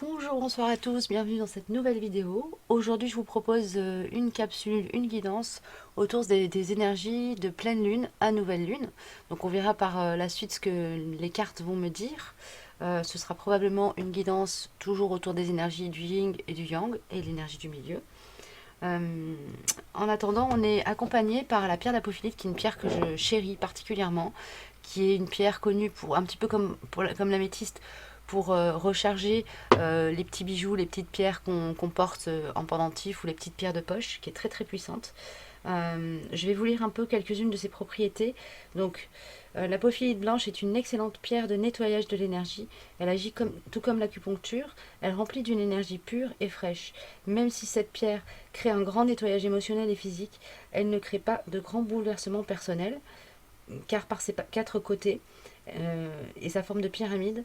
Bonjour, bonsoir à tous, bienvenue dans cette nouvelle vidéo. Aujourd'hui je vous propose une capsule, une guidance autour des énergies de pleine lune à nouvelle lune. Donc on verra par la suite ce que les cartes vont me dire. Ce sera probablement une guidance toujours autour des énergies du yin et du yang et l'énergie du milieu. En attendant, on est accompagné par la pierre d'apophilite, qui est une pierre que je chéris particulièrement, qui est une pierre connue pour un petit peu comme l'améthyste, pour recharger les petits bijoux, les petites pierres qu'on porte en pendentif, ou les petites pierres de poche, qui est très très puissante. Je vais vous lire un peu quelques-unes de ses propriétés. Donc, l'apophilite blanche est une excellente pierre de nettoyage de l'énergie. Elle agit tout comme l'acupuncture. Elle remplit d'une énergie pure et fraîche. Même si cette pierre crée un grand nettoyage émotionnel et physique, elle ne crée pas de grands bouleversements personnels, car par ses quatre côtés et sa forme de pyramide,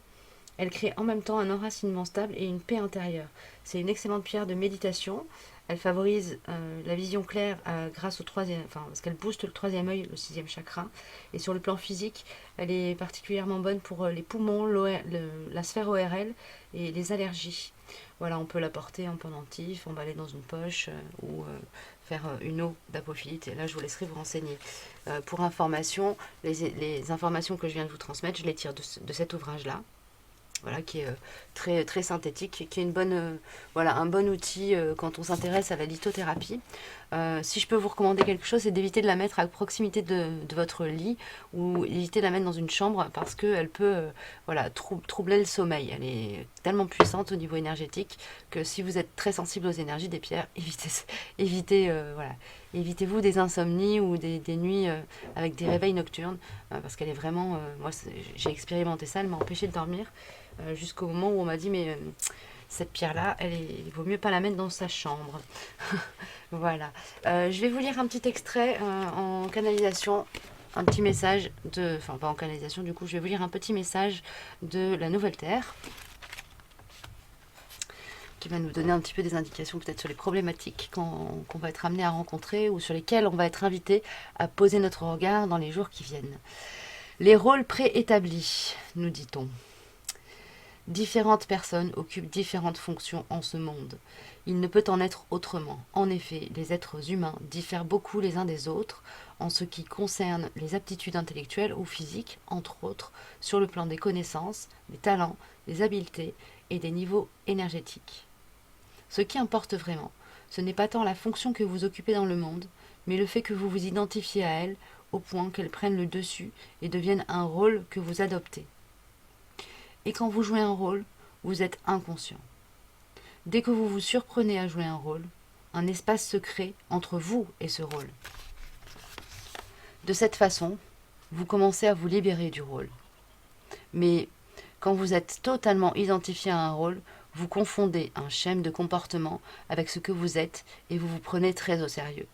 elle crée en même temps un enracinement stable et une paix intérieure. C'est une excellente pierre de méditation. Elle favorise la vision claire grâce au troisième, parce qu'elle booste le troisième œil, le sixième chakra. Et sur le plan physique, elle est particulièrement bonne pour les poumons, la sphère ORL et les allergies. Voilà, on peut la porter en pendentif, emballer dans une poche ou faire une eau d'apophilite. Et là, je vous laisserai vous renseigner. Pour information, les informations que je viens de vous transmettre, je les tire de cet ouvrage-là. Voilà, qui est très, très synthétique, qui est voilà, un bon outil quand on s'intéresse à la lithothérapie. Si je peux vous recommander quelque chose, c'est d'éviter de la mettre à proximité de votre lit, ou éviter de la mettre dans une chambre, parce qu'elle peut voilà, troubler le sommeil. Elle est tellement puissante au niveau énergétique que si vous êtes très sensible aux énergies des pierres, voilà, évitez-vous des insomnies ou des nuits avec des réveils nocturnes, parce qu'elle est vraiment, moi j'ai expérimenté ça, elle m'a empêché de dormir. Jusqu'au moment où on m'a dit mais cette pierre-là, il vaut mieux pas la mettre dans sa chambre. Voilà. Je vais vous lire un petit extrait en canalisation, un petit message enfin pas en canalisation du coup, je vais vous lire un petit message de la Nouvelle Terre, qui va nous donner un petit peu des indications peut-être sur les problématiques qu'on va être amené à rencontrer, ou sur lesquelles on va être invité à poser notre regard dans les jours qui viennent. Les rôles préétablis, nous dit-on. Différentes personnes occupent différentes fonctions en ce monde. Il ne peut en être autrement. En effet, les êtres humains diffèrent beaucoup les uns des autres en ce qui concerne les aptitudes intellectuelles ou physiques, entre autres, sur le plan des connaissances, des talents, des habiletés et des niveaux énergétiques. Ce qui importe vraiment, ce n'est pas tant la fonction que vous occupez dans le monde, mais le fait que vous vous identifiez à elle au point qu'elle prenne le dessus et devienne un rôle que vous adoptez. Et quand vous jouez un rôle, vous êtes inconscient. Dès que vous vous surprenez à jouer un rôle, un espace se crée entre vous et ce rôle. De cette façon, vous commencez à vous libérer du rôle. Mais quand vous êtes totalement identifié à un rôle, vous confondez un schème de comportement avec ce que vous êtes et vous vous prenez très au sérieux.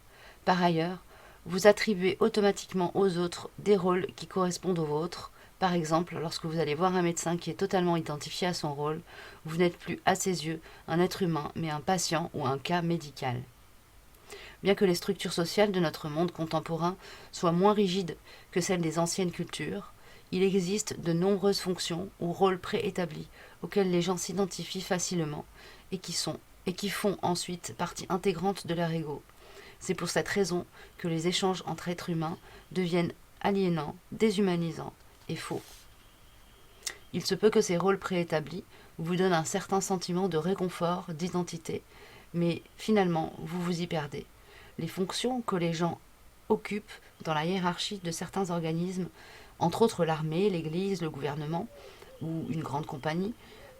Par ailleurs, vous attribuez automatiquement aux autres des rôles qui correspondent aux vôtres. Par exemple, lorsque vous allez voir un médecin qui est totalement identifié à son rôle, vous n'êtes plus à ses yeux un être humain, mais un patient ou un cas médical. Bien que les structures sociales de notre monde contemporain soient moins rigides que celles des anciennes cultures, il existe de nombreuses fonctions ou rôles préétablis auxquels les gens s'identifient facilement et qui font ensuite partie intégrante de leur ego. C'est pour cette raison que les échanges entre êtres humains deviennent aliénants, déshumanisants et faux. Il se peut que ces rôles préétablis vous donnent un certain sentiment de réconfort, d'identité, mais finalement vous vous y perdez. Les fonctions que les gens occupent dans la hiérarchie de certains organismes, entre autres l'armée, l'église, le gouvernement ou une grande compagnie,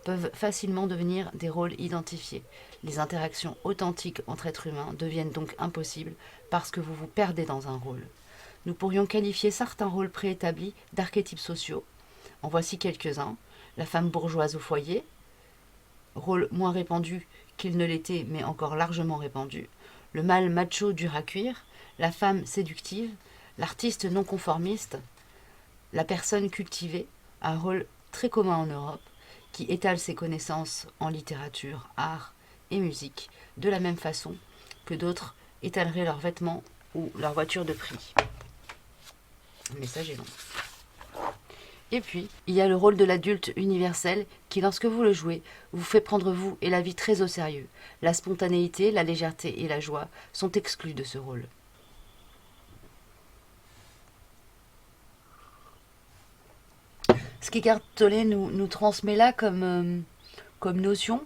peuvent facilement devenir des rôles identifiés. Les interactions authentiques entre êtres humains deviennent donc impossibles parce que vous vous perdez dans un rôle. Nous pourrions qualifier certains rôles préétablis d'archétypes sociaux. En voici quelques-uns. La femme bourgeoise au foyer, rôle moins répandu qu'il ne l'était, mais encore largement répandu. Le mâle macho dur à cuire, la femme séductive, l'artiste non conformiste, la personne cultivée, un rôle très commun en Europe, qui étale ses connaissances en littérature, art et musique, de la même façon que d'autres étaleraient leurs vêtements ou leur voiture de prix. Le message est long. Et puis, il y a le rôle de l'adulte universel qui, lorsque vous le jouez, vous fait prendre vous et la vie très au sérieux. La spontanéité, la légèreté et la joie sont exclus de ce rôle. Ce qu'Eckhart Tolle nous transmet là comme notion,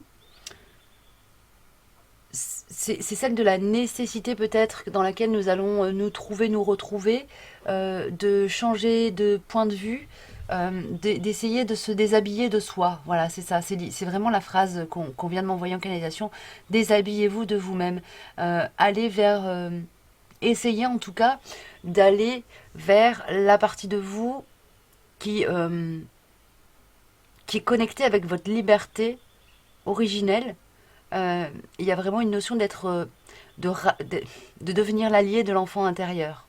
c'est celle de la nécessité peut-être dans laquelle nous allons nous retrouver, de changer de point de vue, d'essayer de se déshabiller de soi. Voilà, c'est ça, c'est vraiment la phrase qu'on vient de m'envoyer en canalisation. Déshabillez-vous de vous-même. Allez vers... essayez en tout cas d'aller vers la partie de vous qui, euh, qui est connectée avec votre liberté originelle. Il y a vraiment une notion de devenir l'allié de l'enfant intérieur.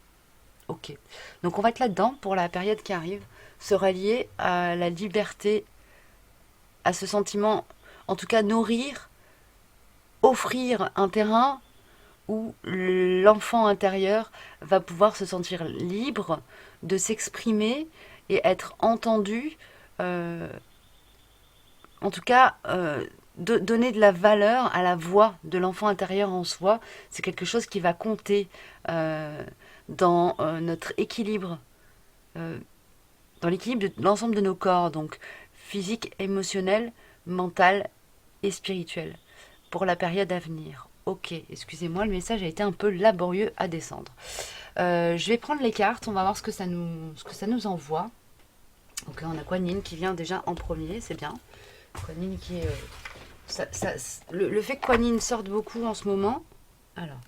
Ok. Donc on va être là-dedans pour la période qui arrive, se rallier à la liberté, à ce sentiment, en tout cas nourrir, offrir un terrain où l'enfant intérieur va pouvoir se sentir libre de s'exprimer et être entendu, euh, en tout cas donner de la valeur à la voix de l'enfant intérieur en soi. C'est quelque chose qui va compter euh, dans notre équilibre, euh, dans l'équilibre de l'ensemble de nos corps, donc physique, émotionnel, mental et spirituel, pour la période à venir. Ok, excusez-moi, le message a été un peu laborieux à descendre. Je vais prendre les cartes, on va voir ce que ça nous envoie. Donc là, on a Kuan Yin qui vient déjà en premier, c'est bien. Kuan Yin qui est... le fait que Kuan Yin sorte beaucoup en ce moment... Alors,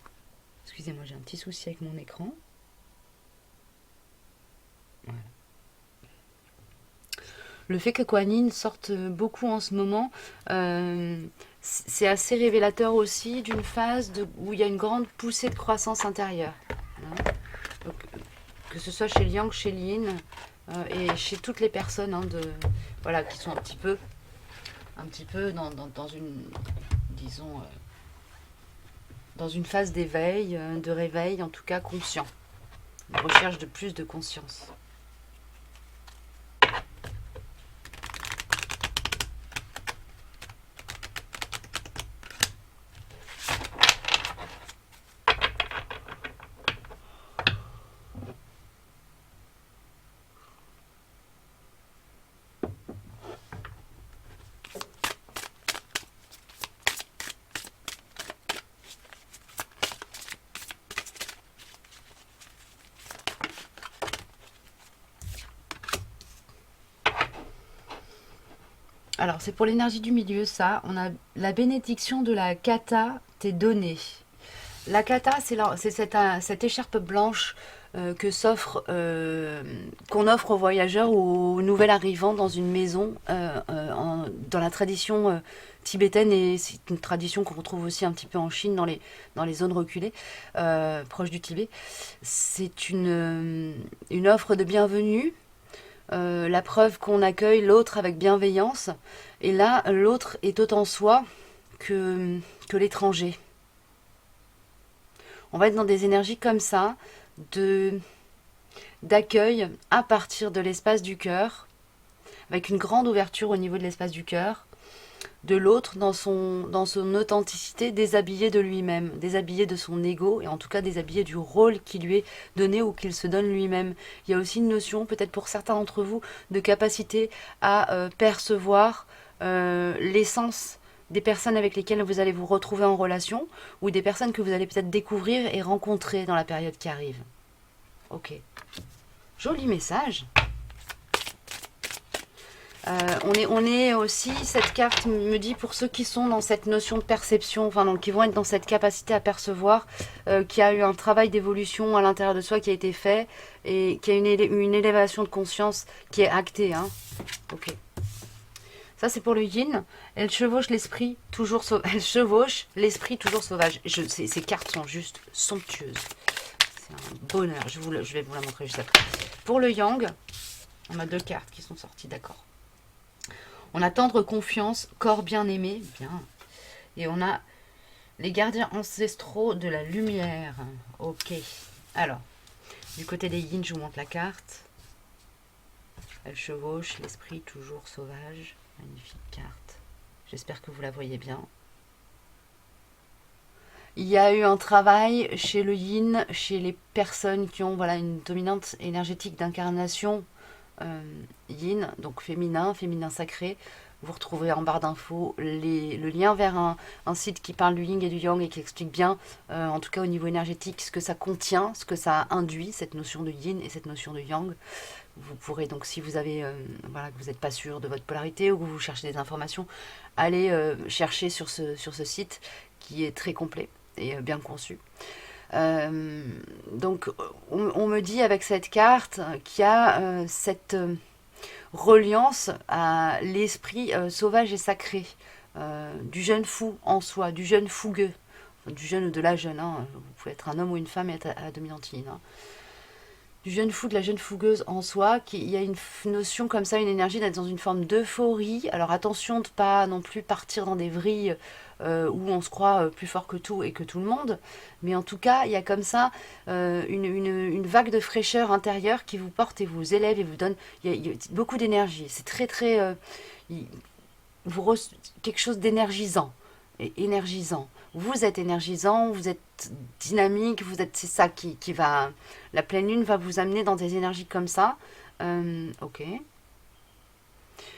excusez-moi, j'ai un petit souci avec mon écran. Voilà. Le fait que Kuan Yin sorte beaucoup en ce moment, c'est assez révélateur aussi d'une phase où il y a une grande poussée de croissance intérieure. Hein. Donc, que ce soit chez Liang, chez Yin, et chez toutes les personnes voilà, qui sont un petit peu dans une, disons, dans une phase d'éveil, de réveil, en tout cas conscient, de recherche de plus de conscience. Alors, c'est pour l'énergie du milieu, ça. On a la bénédiction de la kata t'est donnée. La kata, c'est cette écharpe blanche qu'on offre aux voyageurs ou aux nouvel arrivants dans une maison dans la tradition tibétaine, et c'est une tradition qu'on retrouve aussi un petit peu en Chine dans les zones reculées proches du Tibet. C'est une offre de bienvenue, la preuve qu'on accueille l'autre avec bienveillance, et là l'autre est autant soi que l'étranger. On va être dans des énergies comme ça, d'accueil à partir de l'espace du cœur, avec une grande ouverture au niveau de l'espace du cœur, de l'autre dans son authenticité, déshabillé de lui-même, déshabillé de son ego, et en tout cas déshabillé du rôle qui lui est donné ou qu'il se donne lui-même. Il y a aussi une notion, peut-être pour certains d'entre vous, de capacité à percevoir l'essence des personnes avec lesquelles vous allez vous retrouver en relation, ou des personnes que vous allez peut-être découvrir et rencontrer dans la période qui arrive. Ok. Joli message. On est aussi, cette carte me dit, pour ceux qui sont dans cette notion de perception, enfin donc qui vont être dans cette capacité à percevoir, qu'il y a eu un travail d'évolution à l'intérieur de soi qui a été fait, et qu'il y a une élévation de conscience qui est actée. Hein. Ok. Ça, c'est pour le yin. Elle chevauche l'esprit toujours sauvage. Elle chevauche l'esprit toujours sauvage. Ces cartes sont juste somptueuses. C'est un bonheur. Je vais vous la montrer juste après. Pour le yang, on a deux cartes qui sont sorties, d'accord. On a tendre confiance, corps bien aimé, bien. Et on a les gardiens ancestraux de la lumière. Ok. Alors, du côté des yin, je vous montre la carte. Elle chevauche l'esprit toujours sauvage. Magnifique carte. J'espère que vous la voyez bien. Il y a eu un travail chez le yin, chez les personnes qui ont voilà, une dominante énergétique d'incarnation yin, donc féminin, féminin sacré. Vous retrouverez en barre d'infos le lien vers un site qui parle du yin et du yang et qui explique bien, en tout cas au niveau énergétique, ce que ça contient, ce que ça induit, cette notion de yin et cette notion de yang. Vous pourrez donc, si vous avez, voilà, que vous n'êtes pas sûr de votre polarité ou que vous cherchez des informations, aller chercher sur ce site qui est très complet et bien conçu. Donc on me dit avec cette carte qu'il y a cette reliance à l'esprit sauvage et sacré du jeune fou en soi, du jeune fougueux, du jeune ou de la jeune, hein, vous pouvez être un homme ou une femme et être à la dominante yin, hein, du jeune fou, de la jeune fougueuse en soi, il y a une notion comme ça, une énergie d'être dans une forme d'euphorie. Alors attention de pas non plus partir dans des vrilles où on se croit plus fort que tout et que tout le monde, mais en tout cas il y a comme ça une vague de fraîcheur intérieure qui vous porte et vous élève et vous donne il y a beaucoup d'énergie. C'est très très quelque chose d'énergisant et énergisant. Vous êtes énergisant, vous êtes dynamique, c'est ça qui va. La pleine lune va vous amener dans des énergies comme ça. Ok.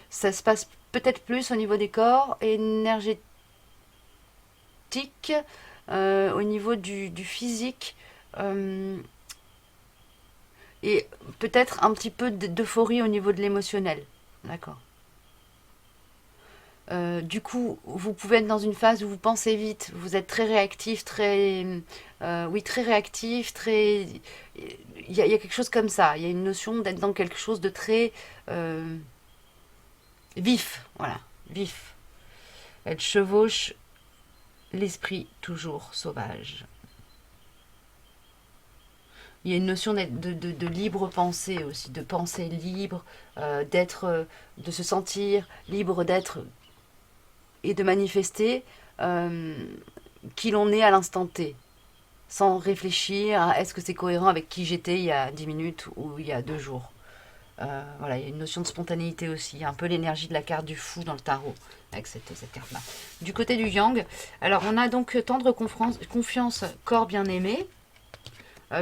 Ça se passe peut-être plus au niveau des corps énergétiques, au niveau du physique, et peut-être un petit peu d'euphorie au niveau de l'émotionnel. D'accord. Du coup, vous pouvez être dans une phase où vous pensez vite, vous êtes très réactif, oui, très réactif, très. Il y a quelque chose comme ça. Il y a une notion d'être dans quelque chose de très vif, voilà, vif. Elle chevauche l'esprit toujours sauvage. Il y a une notion de libre pensée aussi, de pensée libre, de se sentir libre d'être et de manifester qui l'on est à l'instant T, sans réfléchir à est-ce que c'est cohérent avec qui j'étais il y a 10 minutes ou il y a 2 jours. Voilà, il y a une notion de spontanéité aussi. Il y a un peu l'énergie de la carte du fou dans le tarot, avec cette carte-là. Du côté du yang, alors on a donc tendre confiance, corps bien-aimé,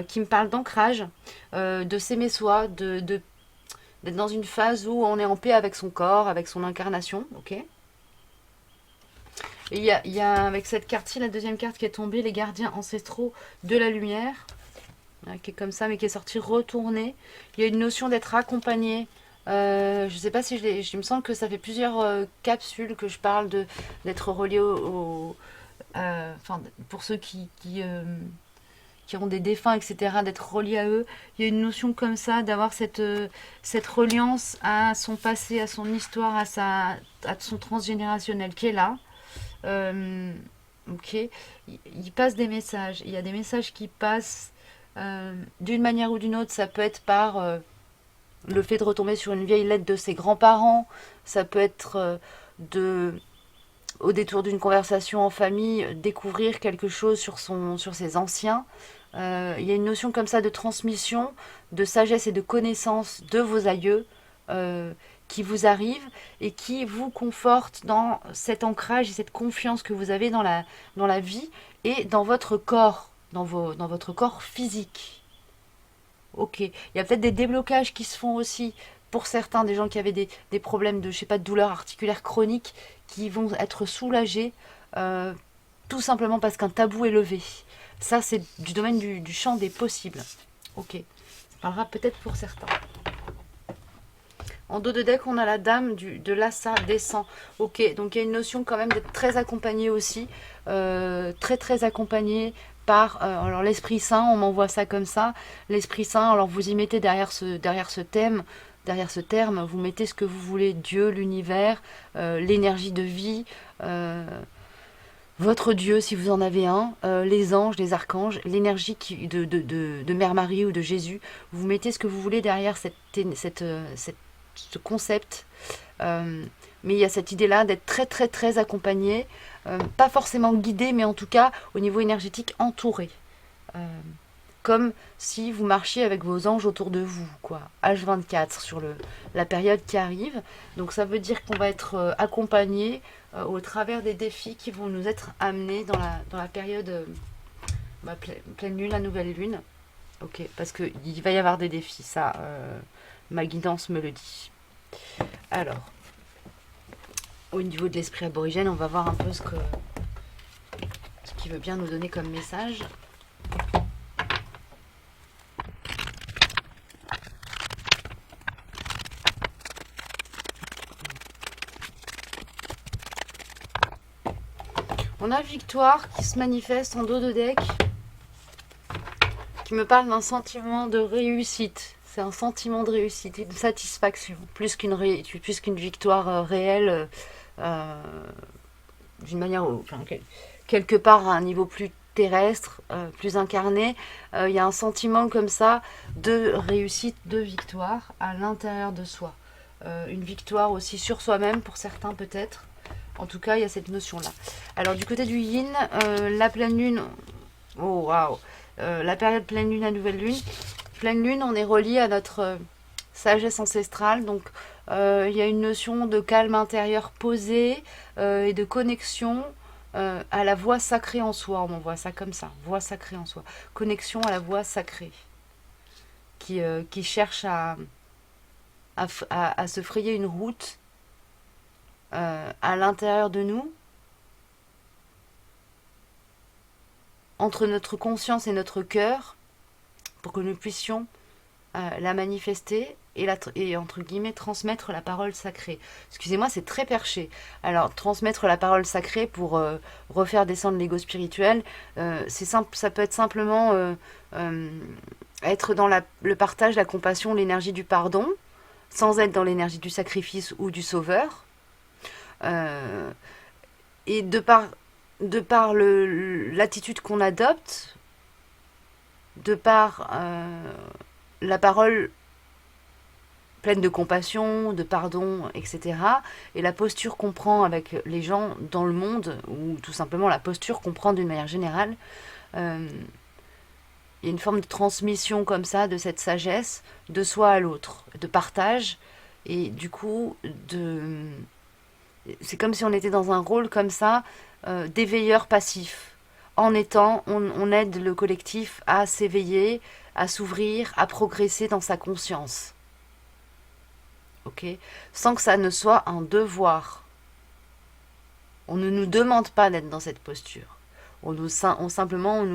qui me parle d'ancrage, de s'aimer soi, d'être dans une phase où on est en paix avec son corps, avec son incarnation, ok. Et il y a avec cette carte-ci, la deuxième carte qui est tombée, les gardiens ancestraux de la lumière, qui est comme ça, mais qui est sortie retournée. Il y a une notion d'être accompagné. Je ne sais pas si je me semble que ça fait plusieurs capsules que je parle d'être relié enfin, pour ceux qui ont des défunts, etc., d'être relié à eux. Il y a une notion comme ça, d'avoir cette reliance à son passé, à son histoire, à son transgénérationnel qui est là. Ok, il passe des messages. Il y a des messages qui passent d'une manière ou d'une autre. Ça peut être par le fait de retomber sur une vieille lettre de ses grands-parents. Ça peut être au détour d'une conversation en famille, découvrir quelque chose sur ses anciens. Il y a une notion comme ça de transmission, de sagesse et de connaissance de vos aïeux qui vous arrive et qui vous conforte dans cet ancrage et cette confiance que vous avez dans la vie et dans votre corps, dans votre corps physique. Ok, il y a peut-être des déblocages qui se font aussi pour certains, des gens qui avaient des problèmes de, je sais pas, de douleurs articulaires chroniques qui vont être soulagés tout simplement parce qu'un tabou est levé. Ça, c'est du domaine du champ des possibles. Ok, ça parlera peut-être pour certains. En dos de deck, on a la dame de l'assa descend. Ok, donc il y a une notion quand même d'être très accompagné aussi. Très très accompagné par alors l'Esprit Saint, on m'envoie ça comme ça. L'Esprit Saint, alors vous y mettez derrière ce thème, derrière ce terme, vous mettez ce que vous voulez, Dieu, l'univers, l'énergie de vie, votre Dieu si vous en avez un, les anges, les archanges, l'énergie de Mère Marie ou de Jésus. Vous mettez ce que vous voulez derrière ce concept, mais il y a cette idée-là d'être très très très accompagné, pas forcément guidé, mais en tout cas au niveau énergétique entouré, comme si vous marchiez avec vos anges autour de vous, quoi. H24 sur la période qui arrive. Donc ça veut dire qu'on va être accompagné au travers des défis qui vont nous être amenés dans la période pleine lune, la nouvelle lune. Ok, parce qu'il va y avoir des défis, ça, ma guidance me le dit. Alors, au niveau de l'esprit aborigène, on va voir un peu ce qu'il veut bien nous donner comme message. On a Victoire qui se manifeste en dos de deck, qui me parle d'un sentiment de réussite. C'est un sentiment de réussite et de satisfaction, plus qu'une victoire réelle, d'une manière, enfin, quelque part à un niveau plus terrestre, plus incarné. Il y a un sentiment comme ça de réussite, de victoire à l'intérieur de soi. Une victoire aussi sur soi-même pour certains peut-être. En tout cas, il y a cette notion-là. Alors, du côté du yin, la pleine lune... Oh, waouh. La période pleine lune à nouvelle lune. Pleine lune, on est relié à notre sagesse ancestrale. Donc, il y a une notion de calme intérieur posé et de connexion à la voix sacrée en soi. On voit ça comme ça. Voix sacrée en soi. Connexion à la voix sacrée. Qui cherche à se frayer une route à l'intérieur de nous, entre notre conscience et notre cœur, pour que nous puissions la manifester et entre guillemets transmettre la parole sacrée. Excusez-moi, c'est très perché. Alors, transmettre la parole sacrée pour refaire descendre l'ego spirituel, c'est simple, ça peut être simplement être dans le partage, la compassion, l'énergie du pardon, sans être dans l'énergie du sacrifice ou du sauveur. Et de par l'attitude qu'on adopte, de par la parole pleine de compassion, de pardon, etc., et la posture qu'on prend avec les gens dans le monde, ou tout simplement la posture qu'on prend d'une manière générale, il y a une forme de transmission comme ça, de cette sagesse, de soi à l'autre, de partage, et du coup, c'est comme si on était dans un rôle comme ça, d'éveilleur passif. On aide le collectif à s'éveiller, à s'ouvrir, à progresser dans sa conscience. Ok, sans que ça ne soit un devoir. On ne nous demande pas d'être dans cette posture. Simplement,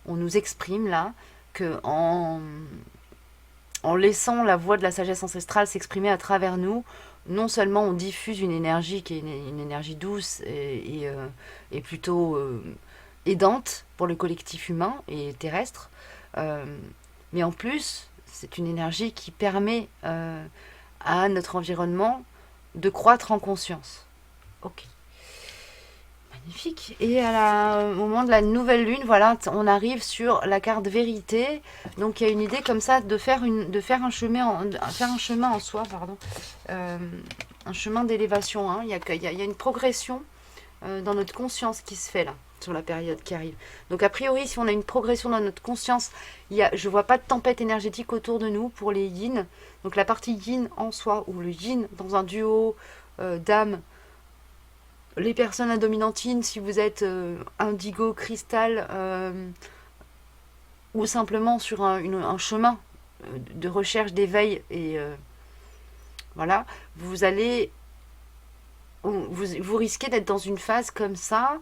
on nous exprime là que en laissant la voix de la sagesse ancestrale s'exprimer à travers nous, non seulement on diffuse une énergie qui est une énergie douce et plutôt aidante pour le collectif humain et terrestre, mais en plus, c'est une énergie qui permet à notre environnement de croître en conscience. Ok. Magnifique. Et au moment de la nouvelle lune, voilà, on arrive sur la carte vérité. Donc il y a une idée comme ça de faire un chemin en soi, pardon, un chemin d'élévation. Hein. Il y a une progression dans notre conscience qui se fait là sur la période qui arrive. Donc a priori, si on a une progression dans notre conscience, je vois pas de tempête énergétique autour de nous pour les yin. Donc la partie yin en soi ou le yin dans un duo d'âme. Les personnes à dominante yin, si vous êtes indigo, cristal, ou simplement sur un chemin de recherche d'éveil, et voilà, vous risquez d'être dans une phase comme ça,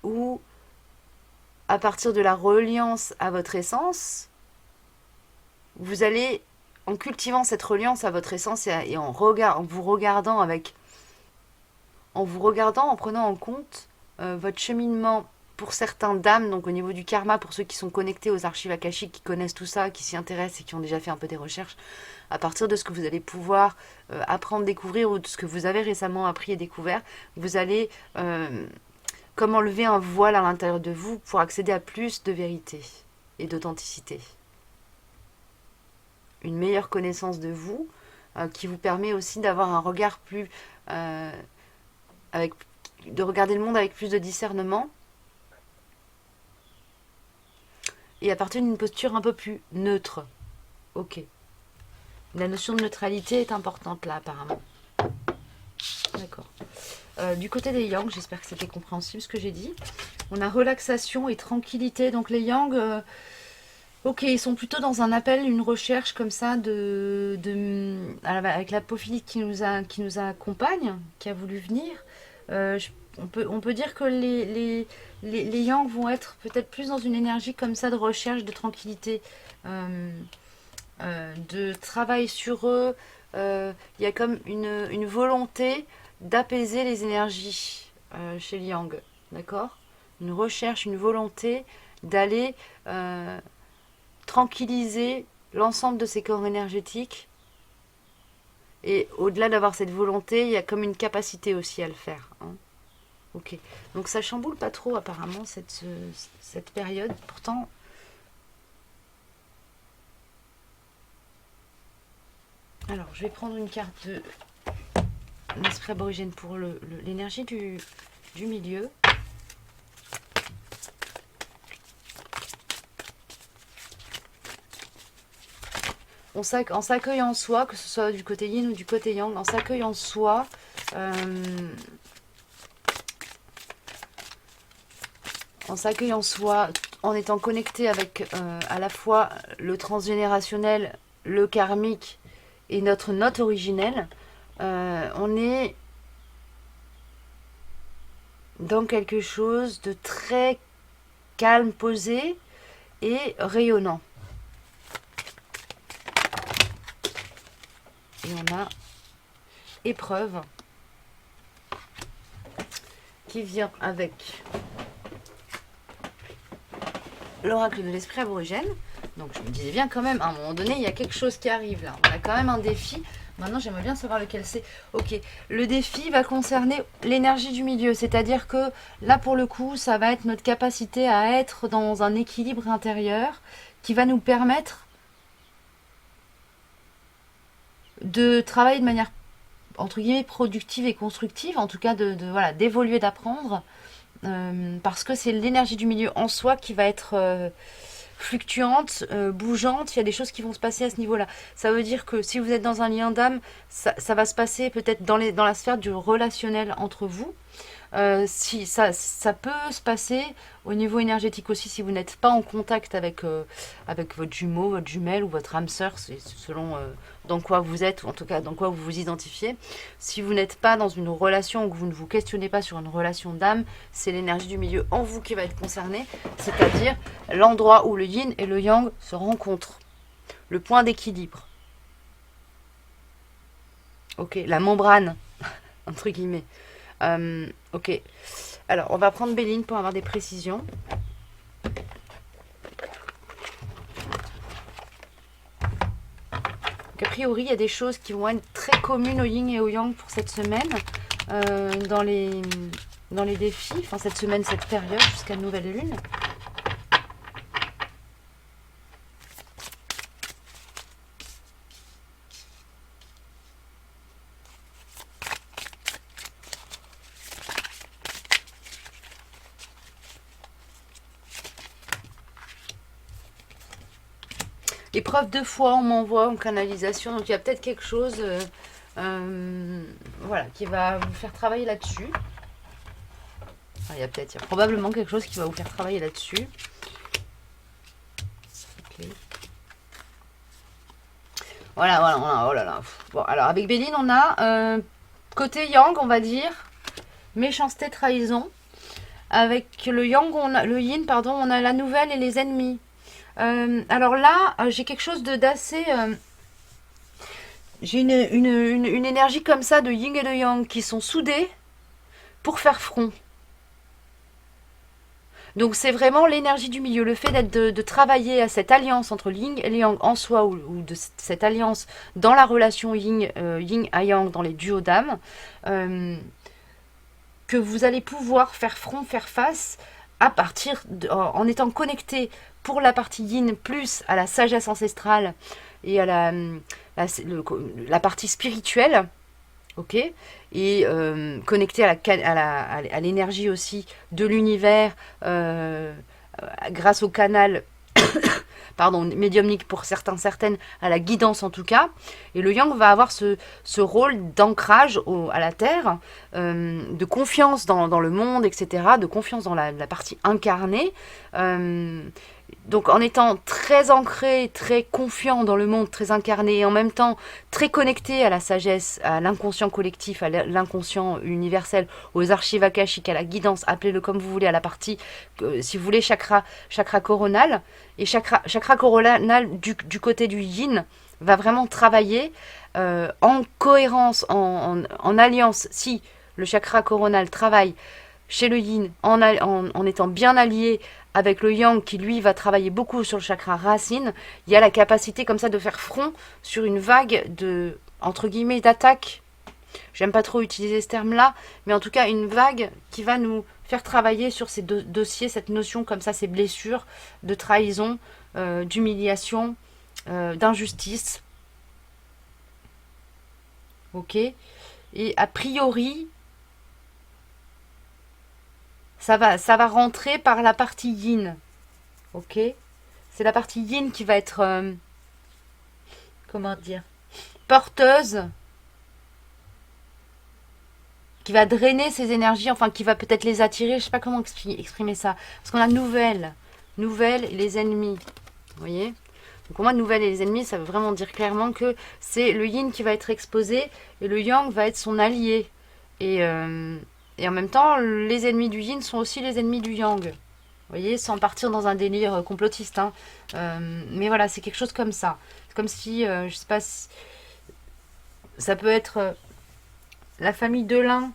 où à partir de la reliance à votre essence, vous allez, en cultivant cette reliance à votre essence et en vous regardant en prenant en compte votre cheminement pour certains d'âmes, donc au niveau du karma, pour ceux qui sont connectés aux archives akashiques, qui connaissent tout ça, qui s'y intéressent et qui ont déjà fait un peu des recherches, à partir de ce que vous allez pouvoir apprendre, découvrir, ou de ce que vous avez récemment appris et découvert, vous allez comme enlever un voile à l'intérieur de vous pour accéder à plus de vérité et d'authenticité. Une meilleure connaissance de vous qui vous permet aussi d'avoir un regard plus... de regarder le monde avec plus de discernement et à partir d'une posture un peu plus neutre. Ok. La notion de neutralité est importante là, apparemment. D'accord. Du côté des yang, j'espère que c'était compréhensible ce que j'ai dit. On a relaxation et tranquillité. Donc les yang, ok, ils sont plutôt dans un appel, une recherche comme ça avec la Pophilie qui nous accompagne, qui a voulu venir. On peut dire que les yang vont être peut-être plus dans une énergie comme ça de recherche, de tranquillité, de travail sur eux. Il y a comme une volonté d'apaiser les énergies chez les yang, d'accord? Une recherche, une volonté d'aller tranquilliser l'ensemble de ces corps énergétiques. Et au-delà d'avoir cette volonté, il y a comme une capacité aussi à le faire. Hein. Ok. Donc ça chamboule pas trop apparemment cette période. Pourtant, alors je vais prendre une carte de l'esprit aborigène pour l'énergie du milieu. En s'accueille en soi, que ce soit du côté yin ou du côté yang, en s'accueille en soi, en étant connecté avec à la fois le transgénérationnel, le karmique et notre note originelle, on est dans quelque chose de très calme, posé et rayonnant. Et on a épreuve qui vient avec l'oracle de l'esprit aborigène. Donc je me disais bien quand même, à un moment donné, il y a quelque chose qui arrive là. On a quand même un défi. Maintenant, j'aimerais bien savoir lequel c'est. Ok, le défi va concerner l'énergie du milieu. C'est-à-dire que là, pour le coup, ça va être notre capacité à être dans un équilibre intérieur qui va nous permettre de travailler de manière entre guillemets productive et constructive, en tout cas voilà, d'évoluer, d'apprendre, parce que c'est l'énergie du milieu en soi qui va être fluctuante, bougeante. Il y a des choses qui vont se passer à ce niveau-là. Ça veut dire que si vous êtes dans un lien d'âme, ça va se passer peut-être dans la sphère du relationnel entre vous. Si ça peut se passer au niveau énergétique aussi si vous n'êtes pas en contact avec votre jumeau, votre jumelle ou votre âme sœur, c'est selon dans quoi vous êtes ou en tout cas dans quoi vous vous identifiez. Si vous n'êtes pas dans une relation ou que vous ne vous questionnez pas sur une relation d'âme, c'est l'énergie du milieu en vous qui va être concernée, c'est-à-dire l'endroit où le yin et le yang se rencontrent, le point d'équilibre. Ok, la membrane entre guillemets. Ok. Alors, on va prendre Béline pour avoir des précisions. Donc, a priori, il y a des choses qui vont être très communes au yin et au yang pour cette semaine. Dans les défis. Enfin, cette semaine, cette période, jusqu'à nouvelle lune. Épreuve de foi, on m'envoie en canalisation, donc il y a peut-être quelque chose voilà, qui va vous faire travailler là-dessus. Enfin, il y a probablement quelque chose qui va vous faire travailler là-dessus. Okay. Voilà, oh là là. Bon, alors avec Béline, on a côté yang, on va dire, méchanceté, trahison. Avec le yang, le yin, pardon, on a la nouvelle et les ennemis. Alors là, j'ai quelque chose d'assez... j'ai une énergie comme ça de yin et de yang qui sont soudés pour faire front. Donc c'est vraiment l'énergie du milieu, le fait de travailler à cette alliance entre le yin et le yang en soi, ou de cette alliance dans la relation yin à yang, dans les duos d'âme, que vous allez pouvoir faire front, faire face à partir en étant connecté pour la partie yin plus à la sagesse ancestrale et à la partie spirituelle, ok, et connecté à l'énergie aussi de l'univers grâce au canal pardon, médiumnique pour certains, certaines, à la guidance en tout cas. Et le yang va avoir ce rôle d'ancrage à la terre, de confiance dans le monde, etc., de confiance dans la partie incarnée. Donc en étant très ancré, très confiant dans le monde, très incarné, et en même temps très connecté à la sagesse, à l'inconscient collectif, à l'inconscient universel, aux archives akashiques, à la guidance, appelez-le comme vous voulez, à la partie, si vous voulez, chakra coronal. Et chakra coronal du côté du yin va vraiment travailler en cohérence, en alliance. Si le chakra coronal travaille chez le yin en étant bien allié avec le yang qui lui va travailler beaucoup sur le chakra racine, il y a la capacité comme ça de faire front sur une vague de, entre guillemets, d'attaque. J'aime pas trop utiliser ce terme-là, mais en tout cas une vague qui va nous faire travailler sur ces dossiers, cette notion comme ça, ces blessures de trahison, d'humiliation, d'injustice. Ok. Et a priori, ça va rentrer par la partie yin. Ok. C'est la partie yin qui va être, comment dire, porteuse, qui va drainer ces énergies, enfin qui va peut-être les attirer, je sais pas comment exprimer ça. Parce qu'on a nouvelle et les ennemis. Vous voyez? Donc pour moi, nouvelle et les ennemis, ça veut vraiment dire clairement que c'est le yin qui va être exposé et le yang va être son allié. Et en même temps, les ennemis du yin sont aussi les ennemis du yang. Vous voyez, sans partir dans un délire complotiste. Hein. Mais voilà, c'est quelque chose comme ça. C'est comme si, je sais pas, si, ça peut être la famille de l'un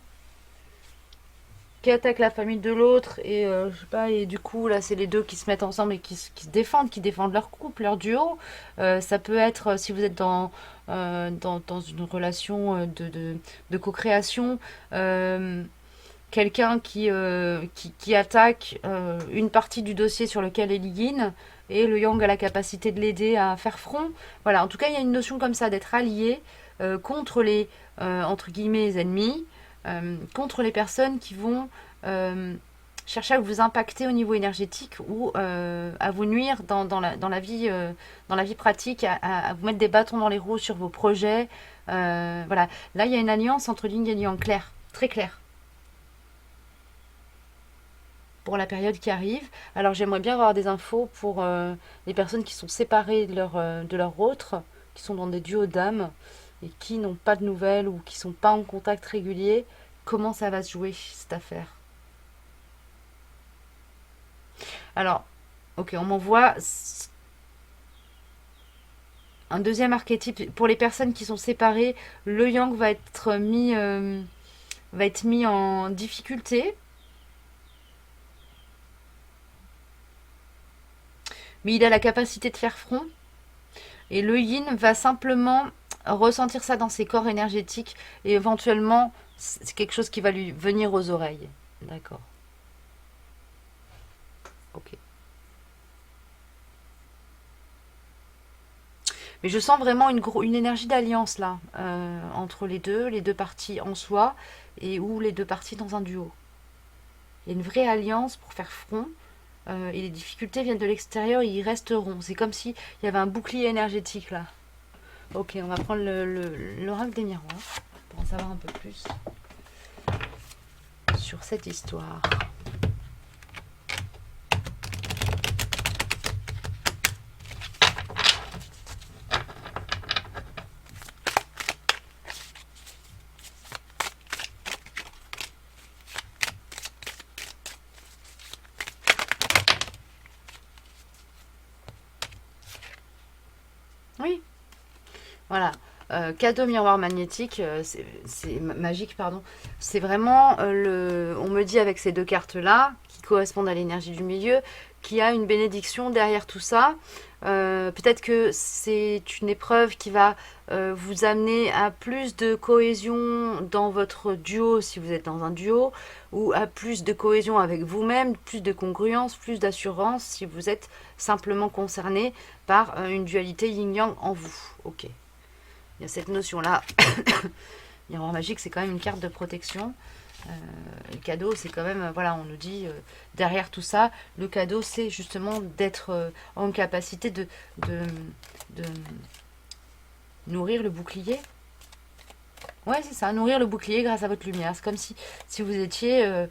qui attaque la famille de l'autre et je sais pas, et du coup là c'est les deux qui se mettent ensemble et qui se défendent leur couple, leur duo. Ça peut être si vous êtes dans une relation de co-création, quelqu'un qui attaque une partie du dossier sur lequel est yin et le yang a la capacité de l'aider à faire front. Voilà, en tout cas il y a une notion comme ça d'être allié contre les entre guillemets ennemis, contre les personnes qui vont chercher à vous impacter au niveau énergétique ou à vous nuire dans la vie pratique, à vous mettre des bâtons dans les roues sur vos projets. Voilà, là il y a une alliance entre yin et yang claire, très claire, pour la période qui arrive. Alors j'aimerais bien avoir des infos pour les personnes qui sont séparées de leur autre, qui sont dans des duos d'âmes et qui n'ont pas de nouvelles ou qui sont pas en contact régulier. Comment ça va se jouer cette affaire? Alors, ok, on m'envoie un deuxième archétype. Pour les personnes qui sont séparées, le yang va être mis en difficulté. Mais il a la capacité de faire front. Et le yin va simplement ressentir ça dans ses corps énergétiques et éventuellement c'est quelque chose qui va lui venir aux oreilles. D'accord. Ok. Mais je sens vraiment une énergie d'alliance là, entre les deux parties en soi et ou les deux parties dans un duo. Il y a une vraie alliance pour faire front. Et les difficultés viennent de l'extérieur, ils resteront. C'est comme s'il y avait un bouclier énergétique là. Ok, on va prendre l'oracle des miroirs pour en savoir un peu plus sur cette histoire. Oui, voilà. Cadeau miroir magnétique, c'est magique, pardon. C'est vraiment on me dit avec ces deux cartes-là, qui correspondent à l'énergie du milieu, qu'il y a une bénédiction derrière tout ça. Peut-être que c'est une épreuve qui va vous amener à plus de cohésion dans votre duo, si vous êtes dans un duo, ou à plus de cohésion avec vous-même, plus de congruence, plus d'assurance, si vous êtes simplement concerné par une dualité yin-yang en vous. Ok. Il y a cette notion-là. Miroir magique, c'est quand même une carte de protection. Le cadeau, c'est quand même, voilà, on nous dit, derrière tout ça, le cadeau, c'est justement d'être en capacité de nourrir le bouclier. Ouais, c'est ça, nourrir le bouclier grâce à votre lumière. C'est comme si vous étiez,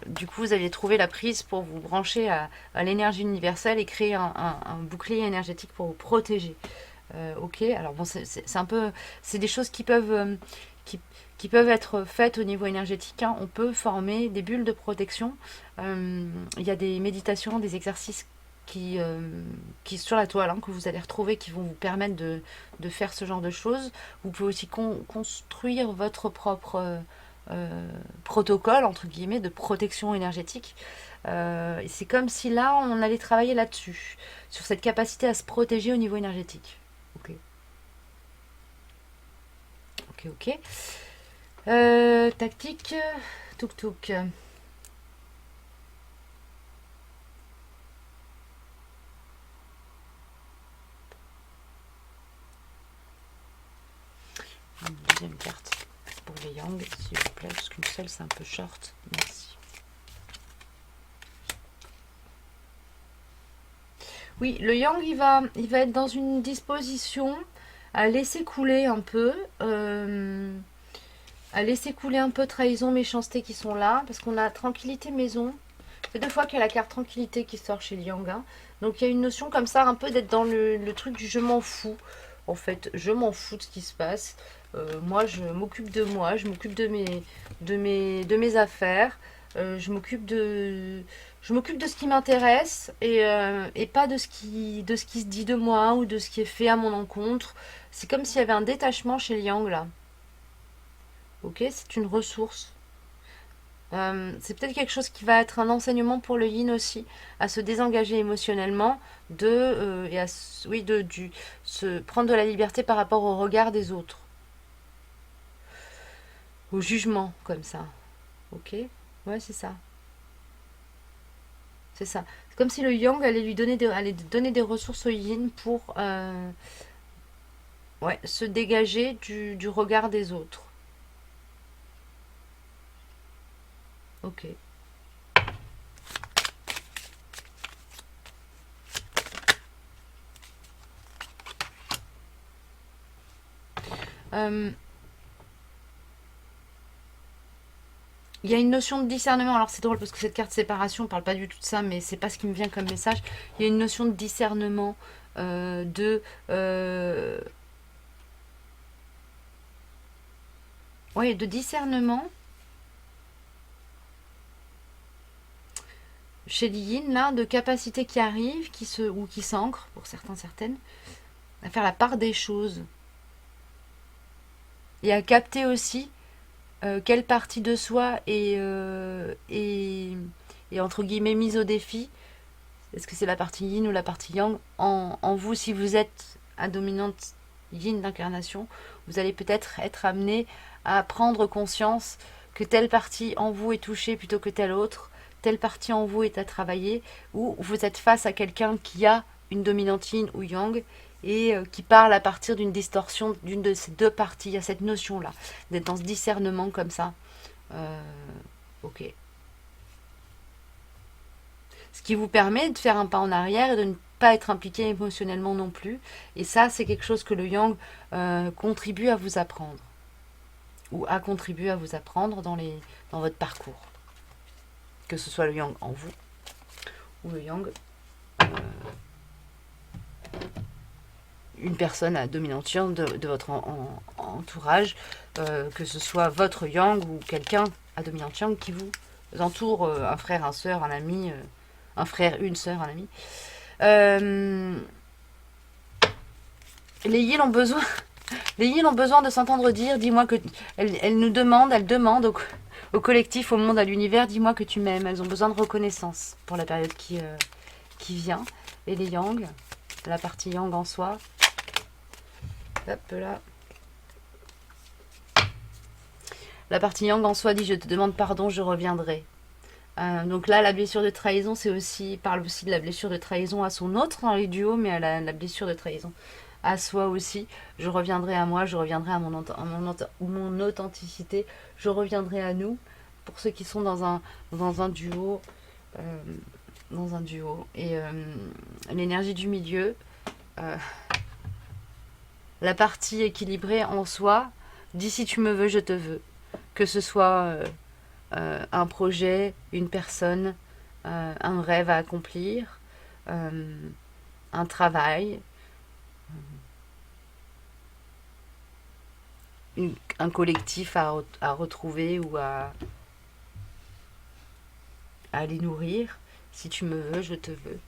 du coup, vous aviez trouvé la prise pour vous brancher à l'énergie universelle et créer un bouclier énergétique pour vous protéger. Ok, alors bon, c'est un peu, c'est des choses qui, qui peuvent être faites au niveau énergétique, hein. On peut former des bulles de protection. Il y a des méditations, des exercices qui sur la toile, hein, que vous allez retrouver, qui vont vous permettre de faire ce genre de choses. Vous pouvez aussi construire votre propre protocole, entre guillemets, de protection énergétique. Et c'est comme si là, on allait travailler là-dessus, sur cette capacité à se protéger au niveau énergétique. Ok, ok, ok. Tactique, touk touk. Une deuxième carte pour les Yang, s'il vous plaît, parce qu'une seule c'est un peu short. Merci. Oui, le Yang, il va être dans une disposition à laisser couler un peu, trahison, méchanceté qui sont là, parce qu'on a tranquillité maison. C'est deux fois qu'il y a la carte tranquillité qui sort chez le Yang, hein. Donc il y a une notion comme ça, un peu d'être dans le truc du je m'en fous. En fait, je m'en fous de ce qui se passe. Moi, je m'occupe de moi, je m'occupe de mes affaires. Je m'occupe de ce qui m'intéresse et pas de ce qui se dit de moi ou de ce qui est fait à mon encontre. C'est comme s'il y avait un détachement chez le Yang là. Ok, c'est une ressource. C'est peut-être quelque chose qui va être un enseignement pour le yin aussi, à se désengager émotionnellement et à oui, se prendre de la liberté par rapport au regard des autres, au jugement comme ça. Ok, ouais, c'est ça. C'est ça. C'est comme si le yang allait donner des ressources au yin pour ouais, se dégager du regard des autres. Ok. Euh, Il y a une notion de discernement. Alors c'est drôle parce que cette carte séparation parle pas du tout de ça, mais c'est pas ce qui me vient comme message. Il y a une notion de discernement, de ouais, de discernement chez Lyin là, de capacités qui arrivent, ou qui s'ancrent pour certains certaines, à faire la part des choses et à capter aussi quelle partie de soi est entre guillemets mise au défi. Est-ce que c'est la partie yin ou la partie yang en vous, si vous êtes à dominante yin d'incarnation, vous allez peut-être être amené à prendre conscience que telle partie en vous est touchée plutôt que telle autre, telle partie en vous est à travailler, ou vous êtes face à quelqu'un qui a une dominante yin ou yang et qui parle à partir d'une distorsion d'une de ces deux parties. Il y a cette notion-là, d'être dans ce discernement comme ça. Euh, ok. Ce qui vous permet de faire un pas en arrière et de ne pas être impliqué émotionnellement non plus. Et ça, c'est quelque chose que le yang contribue à vous apprendre. Ou a contribué à vous apprendre dans votre parcours. Que ce soit le yang en vous ou le yang une personne à dominante yang de votre entourage, que ce soit votre yang ou quelqu'un à dominante yang qui vous entoure, un frère, un soeur, un ami, un frère, une soeur, un ami. Les Yils ont besoin, les Yils ont besoin de s'entendre dire, dis-moi que, elles nous demandent, elles demandent au collectif, au monde, à l'univers, dis-moi que tu m'aimes. Elles ont besoin de reconnaissance pour la période qui vient. Et les Yang, la partie Yang en soi. Hop là. La partie Yang en soi dit, je te demande pardon, je reviendrai. Donc là, la blessure de trahison, parle aussi de la blessure de trahison à son autre dans les duos, mais à la blessure de trahison à soi aussi. Je reviendrai à moi, je reviendrai à mon authenticité, je reviendrai à nous. Pour ceux qui sont dans un duo, euh, dans un duo. Et l'énergie du milieu, euh, la partie équilibrée en soi, dis si tu me veux, je te veux. Que ce soit un projet, une personne, un rêve à accomplir, un travail, un collectif à retrouver ou à aller nourrir. Si tu me veux, je te veux.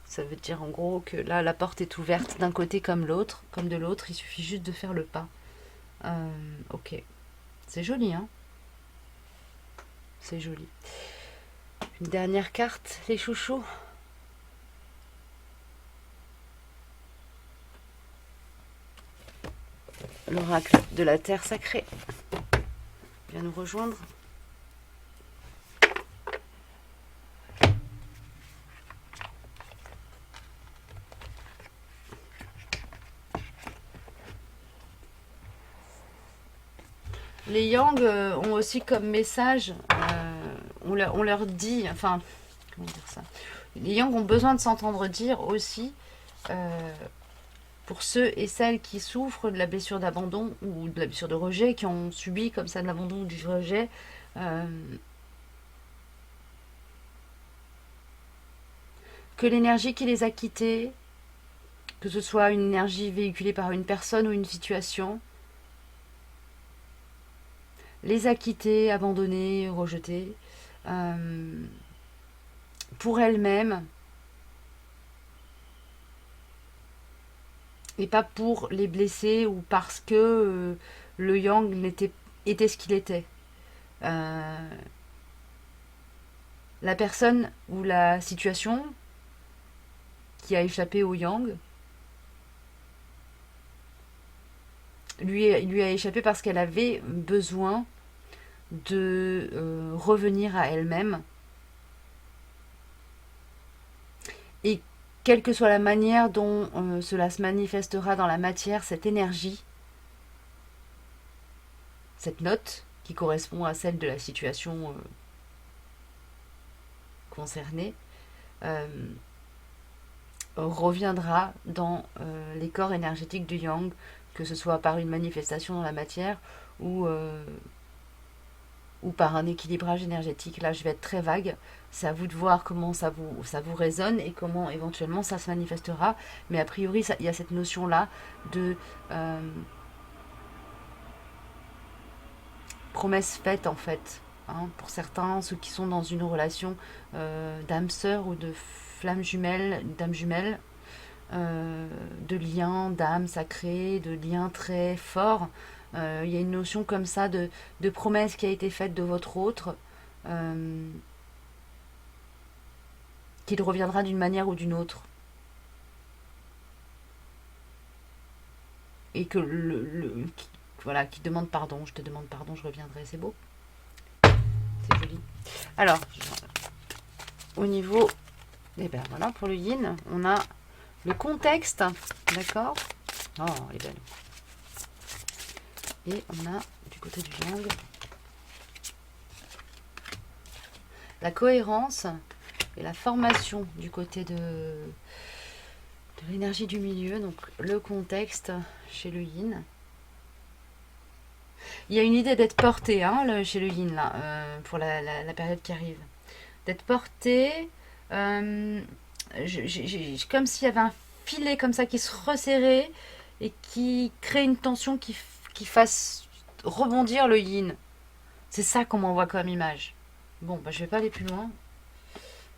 Ça veut dire en gros que là, la porte est ouverte d'un côté comme l'autre, comme de l'autre. Il suffit juste de faire le pas. Ok. C'est joli, hein? C'est joli. Une dernière carte, les chouchous. L'oracle de la terre sacrée vient nous rejoindre. Les Yang ont aussi comme message, on leur dit, enfin, comment dire ça? Les Yang ont besoin de s'entendre dire aussi, pour ceux et celles qui souffrent de la blessure d'abandon ou de la blessure de rejet, qui ont subi comme ça de l'abandon ou du rejet, que l'énergie qui les a quittés, que ce soit une énergie véhiculée par une personne ou une situation, les a quittés, abandonnés, rejetés, pour elles-mêmes, et pas pour les blesser ou parce que le yang était ce qu'il était. La personne ou la situation qui a échappé au yang lui a échappé parce qu'elle avait besoin de revenir à elle-même. Et quelle que soit la manière dont cela se manifestera dans la matière, cette énergie, cette note qui correspond à celle de la situation concernée, reviendra dans les corps énergétiques du yang, que ce soit par une manifestation dans la matière ou par un équilibrage énergétique. Là, je vais être très vague. C'est à vous de voir comment ça vous résonne et comment éventuellement ça se manifestera. Mais a priori, il y a cette notion-là de promesse faite, en fait. Hein, pour certains, ceux qui sont dans une relation d'âme sœur ou de flamme jumelle, d'âme jumelle, de lien d'âme sacrée, de lien très fort. Il y a une notion comme ça de promesse qui a été faite de votre autre, qu'il reviendra d'une manière ou d'une autre. Et que voilà, qui demande pardon, je te demande pardon, je reviendrai, c'est beau. C'est joli. Alors, au niveau, eh ben voilà, pour le yin, on a le contexte, d'accord? Oh, elle est belle. Et on a, du côté du yang, la cohérence et la formation du côté de l'énergie du milieu, donc le contexte chez le yin. Il y a une idée d'être porté chez le yin, là, pour la période qui arrive. D'être porté, comme s'il y avait un filet comme ça qui se resserrait et qui crée une tension qui fasse rebondir le yin. C'est ça qu'on m'envoie comme image. Bon, bah, je vais pas aller plus loin.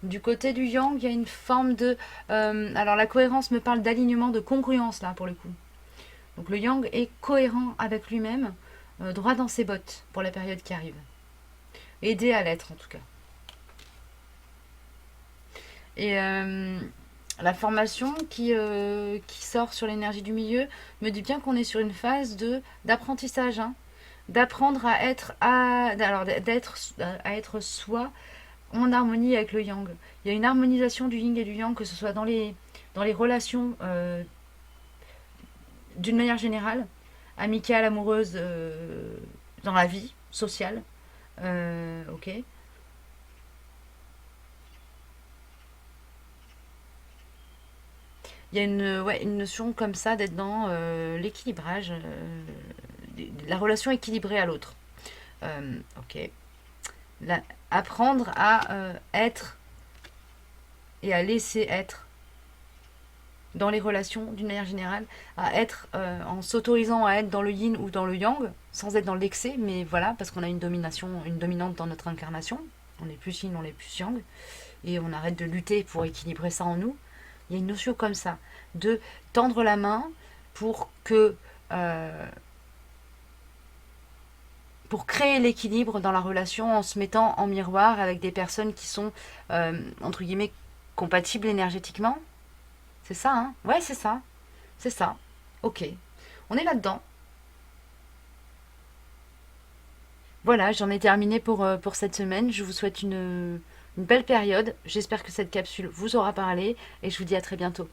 Du côté du yang, il y a une forme de... alors la cohérence me parle d'alignement, de congruence là pour le coup. Donc le yang est cohérent avec lui-même, droit dans ses bottes pour la période qui arrive. Aidé à l'être en tout cas. Et la formation qui sort sur l'énergie du milieu me dit bien qu'on est sur une phase d'apprentissage, hein, d'apprendre à être soi en harmonie avec le yang. Il y a une harmonisation du yin et du yang, que ce soit dans les relations d'une manière générale, amicale, amoureuse, dans la vie, sociale. Ok. Il y a ouais, une notion comme ça d'être dans l'équilibrage, la relation équilibrée à l'autre. Ok. Apprendre à être et à laisser être dans les relations d'une manière générale, à être en s'autorisant à être dans le yin ou dans le yang, sans être dans l'excès, mais voilà, parce qu'on a une domination, une dominante dans notre incarnation. On est plus yin, on est plus yang, et on arrête de lutter pour équilibrer ça en nous. Il y a une notion comme ça, de tendre la main pour que pour créer l'équilibre dans la relation en se mettant en miroir avec des personnes qui sont entre guillemets compatibles énergétiquement. C'est ça, hein? Ouais, c'est ça. C'est ça. Ok. On est là-dedans. Voilà, j'en ai terminé pour cette semaine. Je vous souhaite une belle période. J'espère que cette capsule vous aura parlé et je vous dis à très bientôt.